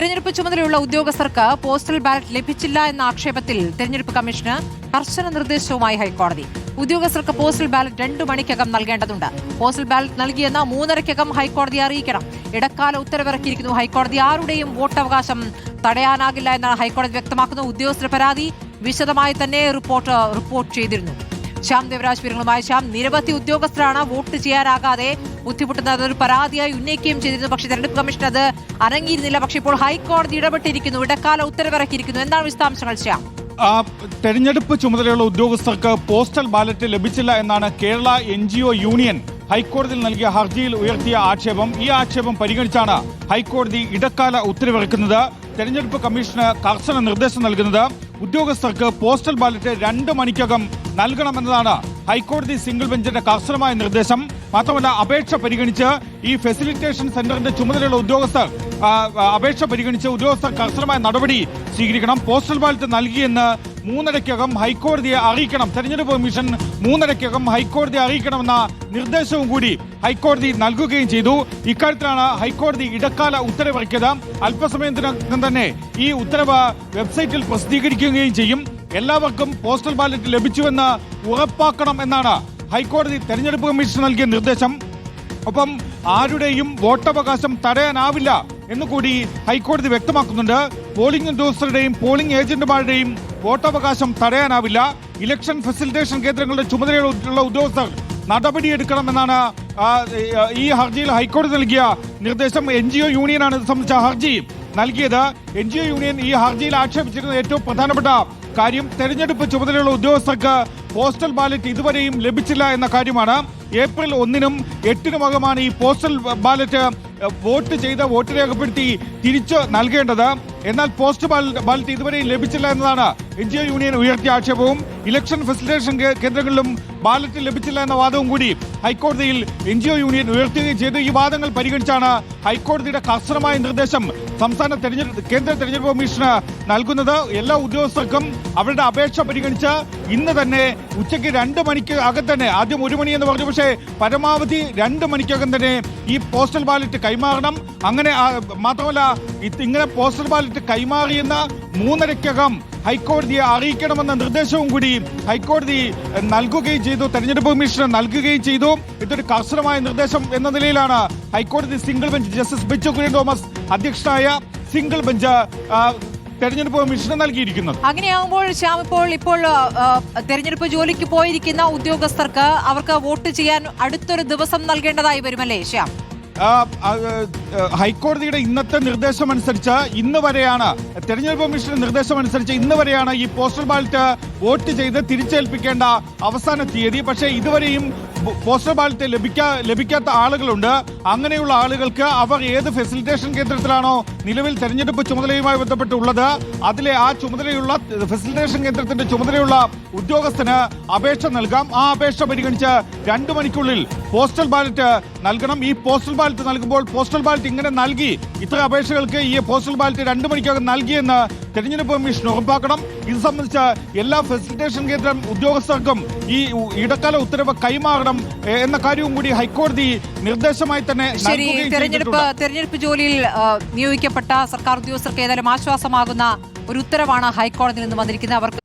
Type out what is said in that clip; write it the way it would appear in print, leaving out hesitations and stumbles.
തെരഞ്ഞെടുപ്പ് ചുമതലയുള്ള ഉദ്യോഗസ്ഥർക്ക് പോസ്റ്റൽ ബാലറ്റ് ലഭിച്ചില്ല എന്ന ആക്ഷേപത്തിൽ തെരഞ്ഞെടുപ്പ് കമ്മീഷന് കർശന നിർദ്ദേശവുമായി ഹൈക്കോടതി. ഉദ്യോഗസ്ഥർക്ക് പോസ്റ്റൽ ബാലറ്റ് 2 മണിക്കകം നൽകേണ്ടതുണ്ട്. പോസ്റ്റൽ ബാലറ്റ് നൽകിയെന്ന് 3:30-കകം ഹൈക്കോടതിയെ അറിയിക്കണം. ഇടക്കാല ഉത്തരവിറക്കിയിരിക്കുന്നു ഹൈക്കോടതി. ആരുടെയും വോട്ടവകാശം തടയാനാകില്ല എന്നാണ് ഹൈക്കോടതി വ്യക്തമാക്കുന്നത്. ഉദ്യോഗസ്ഥരുടെ പരാതി വിശദമായി തന്നെ റിപ്പോർട്ട് ചെയ്തിരുന്നു. ശ്യാം ദേവരാജ് വിവരങ്ങളുമായി. ശ്യാം, നിരവധി ഉദ്യോഗസ്ഥരാണ് വോട്ട് ചെയ്യാനാകാതെ ബുദ്ധിമുട്ടുന്നത്. അതൊരു പരാതിയായി ഉന്നയിക്കുകയും ചെയ്തിരുന്നു. പക്ഷേ തെരഞ്ഞെടുപ്പ് കമ്മീഷൻ അത് അനങ്ങിയിരുന്നില്ല. പക്ഷേ ഇപ്പോൾ ഹൈക്കോടതി ഇടപെട്ടിരിക്കുന്നു, ഇടക്കാല ഉത്തരവിറക്കിയിരിക്കുന്നു. എന്താണ് വിശദാംശങ്ങൾ ശ്യാം? തെരഞ്ഞെടുപ്പ് ചുമതലയുള്ള ഉദ്യോഗസ്ഥർക്ക് പോസ്റ്റൽ ബാലറ്റ് ലഭിച്ചില്ല എന്നാണ് കേരള NGO യൂണിയൻ ഹൈക്കോടതിയിൽ നൽകിയ ഹർജിയിൽ ഉയർത്തിയ ആക്ഷേപം. ഈ ആക്ഷേപം പരിഗണിച്ചാണ് ഹൈക്കോടതി ഇടക്കാല ഉത്തരവിറക്കുന്നത്. തെരഞ്ഞെടുപ്പ് കമ്മീഷന് കർശന നിർദ്ദേശം നൽകുന്നത് ഉദ്യോഗസ്ഥർക്ക് പോസ്റ്റൽ ബാലറ്റ് 2 മണിക്കകം നൽകണമെന്നതാണ് ഹൈക്കോടതി സിംഗിൾ ബെഞ്ചിന്റെ കർശനമായ നിർദ്ദേശം. മാത്രമല്ല, അപേക്ഷ പരിഗണിച്ച് ഈ ഫെസിലിറ്റേഷൻ സെന്ററിന്റെ ചുമതലയുള്ള ഉദ്യോഗസ്ഥർ കർശനമായ നടപടി സ്വീകരിക്കണം. പോസ്റ്റൽ ബാലറ്റ് നൽകിയെന്ന് 3:30-കകം ഹൈക്കോടതിയെ അറിയിക്കണം. തെരഞ്ഞെടുപ്പ് കമ്മീഷൻ 3:30-കകം ഹൈക്കോടതിയെ അറിയിക്കണമെന്ന നിർദ്ദേശവും കൂടി ഹൈക്കോടതി നൽകുകയും ചെയ്തു. ഇക്കാര്യത്തിലാണ് ഹൈക്കോടതി ഇടക്കാല ഉത്തരവിറക്കിയത്. അല്പസമയത്തിനകം തന്നെ ഈ ഉത്തരവ് വെബ്സൈറ്റിൽ പ്രസിദ്ധീകരിക്കുകയും ചെയ്യും. എല്ലാവർക്കും പോസ്റ്റൽ ബാലറ്റ് ലഭിച്ചുവെന്ന് ഉറപ്പാക്കണം എന്നാണ് ഹൈക്കോടതി തെരഞ്ഞെടുപ്പ് കമ്മീഷൻ നൽകിയ നിർദ്ദേശം. ഒപ്പം ആരുടെയും വോട്ടവകാശം തടയാനാവില്ല എന്നുകൂടി ഹൈക്കോടതി വ്യക്തമാക്കുന്നുണ്ട്. പോളിംഗ് ഉദ്യോഗസ്ഥരുടെയും പോളിംഗ് ഏജന്റുമാരുടെയും വോട്ടവകാശം തടയാനാവില്ല. ഇലക്ഷൻ ഫെസിലിറ്റേഷൻ കേന്ദ്രങ്ങളുടെ ചുമതലയുള്ള ഉദ്യോഗസ്ഥർ നടപടിയെടുക്കണമെന്നാണ് ഈ ഹർജിയിൽ ഹൈക്കോടതി നൽകിയ നിർദ്ദേശം. NGO യൂണിയനാണ് ഇത് സംബന്ധിച്ച ഹർജി നൽകിയത്. NGO യൂണിയൻ ഈ ഹർജിയിൽ ആക്ഷേപിച്ചിരുന്ന ഏറ്റവും പ്രധാനപ്പെട്ട കാര്യം തെരഞ്ഞെടുപ്പ് ചുമതലയുള്ള ഉദ്യോഗസ്ഥർക്ക് പോസ്റ്റൽ ബാലറ്റ് ഇതുവരെയും ലഭിച്ചില്ല എന്ന കാര്യമാണ്. ഏപ്രിൽ 1-നും 8-നുമകമാണ് ഈ പോസ്റ്റൽ ബാലറ്റ് വോട്ട് രേഖപ്പെടുത്തി തിരിച്ചു നൽകേണ്ടത്. എന്നാൽ പോസ്റ്റ് ബാലറ്റ് ഇതുവരെയും ലഭിച്ചില്ല എന്നതാണ് NGO യൂണിയൻ ഉയർത്തിയ ആക്ഷേപവും. ഇലക്ഷൻ ഫെസിലിറ്റേഷൻ കേന്ദ്രങ്ങളിലും ബാലറ്റ് ലഭിച്ചില്ല എന്ന വാദവും കൂടി ഹൈക്കോടതിയിൽ NGO യൂണിയൻ ഉയർത്തുകയും ചെയ്തു. ഈ വാദങ്ങൾ പരിഗണിച്ചാണ് ഹൈക്കോടതിയുടെ കർശനമായ നിർദ്ദേശം കേന്ദ്ര തെരഞ്ഞെടുപ്പ് കമ്മീഷന് നൽകുന്നത്. എല്ലാ ഉദ്യോഗസ്ഥർക്കും അവരുടെ അപേക്ഷ പരിഗണിച്ച് ഇന്ന് തന്നെ ഉച്ചയ്ക്ക് 2 മണിക്ക് അകം തന്നെ, ആദ്യം 1 മണി എന്ന് പറഞ്ഞു, പക്ഷേ പരമാവധി 2 മണിക്കകം തന്നെ ഈ പോസ്റ്റൽ ബാലറ്റ് കൈമാറണം. അങ്ങനെ മാത്രമല്ല, ഇങ്ങനെ പോസ്റ്റൽ ബാലറ്റ് കൈമാറിയെന്ന 3:30-കകം ഹൈക്കോടതിയെ അറിയിക്കണമെന്ന നിർദ്ദേശവും കൂടി ഹൈക്കോടതി നൽകുകയും ചെയ്തു, തെരഞ്ഞെടുപ്പ് കമ്മീഷന് നൽകുകയും ചെയ്തു. ഇതൊരു കർശനമായ നിർദ്ദേശം എന്ന നിലയിലാണ് ഹൈക്കോടതി single bench justice bench Kurian Thomas അധ്യക്ഷനായ സിംഗിൾ ബെഞ്ച് തെരഞ്ഞെടുപ്പ് കമ്മീഷന് നൽകിയിരിക്കുന്നത്. അങ്ങനെയാകുമ്പോൾ ശ്യാം, ഇപ്പോൾ തെരഞ്ഞെടുപ്പ് ജോലിക്ക് പോയിരിക്കുന്ന ഉദ്യോഗസ്ഥർക്ക് അവർക്ക് വോട്ട് ചെയ്യാൻ അടുത്തൊരു ദിവസം നൽകേണ്ടതായി വരുമല്ലേ ശ്യാം? ഹൈക്കോടതിയുടെ ഇന്നത്തെ നിർദ്ദേശമനുസരിച്ച് ഇന്ന് വരെയാണ്, തെരഞ്ഞെടുപ്പ് കമ്മീഷന്റെ നിർദ്ദേശമനുസരിച്ച് ഇന്ന് വരെയാണ് ഈ പോസ്റ്റൽ ബാലറ്റ് വോട്ട് ചെയ്ത് തിരിച്ചേൽപ്പിക്കേണ്ട അവസാന തീയതി. പക്ഷേ ഇതുവരെയും പോസ്റ്റൽ ബാലറ്റ് ലഭിക്കാത്ത ആളുകളുണ്ട്. അങ്ങനെയുള്ള ആളുകൾക്ക് അവർ ഏത് ഫെസിലിറ്റേഷൻ കേന്ദ്രത്തിലാണോ നിലവിൽ തെരഞ്ഞെടുപ്പ് ചുമതലയുമായി ബന്ധപ്പെട്ടുള്ളത്, അതിലെ ആ ചുമതലയുള്ള ഫെസിലിറ്റേഷൻ കേന്ദ്രത്തിന്റെ ചുമതലയുള്ള ഉദ്യോഗസ്ഥന് അപേക്ഷ നൽകാം. ആ അപേക്ഷ പരിഗണിച്ച് 2 മണിക്കുള്ളിൽ പോസ്റ്റൽ ബാലറ്റ് നൽകണം. ഈ പോസ്റ്റൽ ബാലറ്റ് നൽകുമ്പോൾ പോസ്റ്റൽ ബാലറ്റ് ഇങ്ങനെ നൽകി, ഇത്ര അപേക്ഷകൾക്ക് ഈ പോസ്റ്റൽ ബാലറ്റ് 2 മണിക്കകം നൽകിയെന്ന് തെരഞ്ഞെടുപ്പ് കമ്മീഷൻ ഉറപ്പാക്കണം. ഇത് സംബന്ധിച്ച് എല്ലാ ഫെസിലിറ്റേഷൻ കേന്ദ്രം ഉദ്യോഗസ്ഥർക്കും ഈ ഇടക്കാല ഉത്തരവ് കൈമാറണം എന്ന കാര്യവും കൂടി ഹൈക്കോടതി നിർദ്ദേശമായി തന്നെ തെരഞ്ഞെടുപ്പ് ജോലിയിൽ നിയോഗിക്കപ്പെട്ട സർക്കാർ ഉദ്യോഗസ്ഥർക്ക് ഏതായാലും ആശ്വാസമാകുന്ന ഒരു ഉത്തരവാണ് ഹൈക്കോടതിയിൽ നിന്ന് വന്നിരിക്കുന്നത്. അവർക്ക്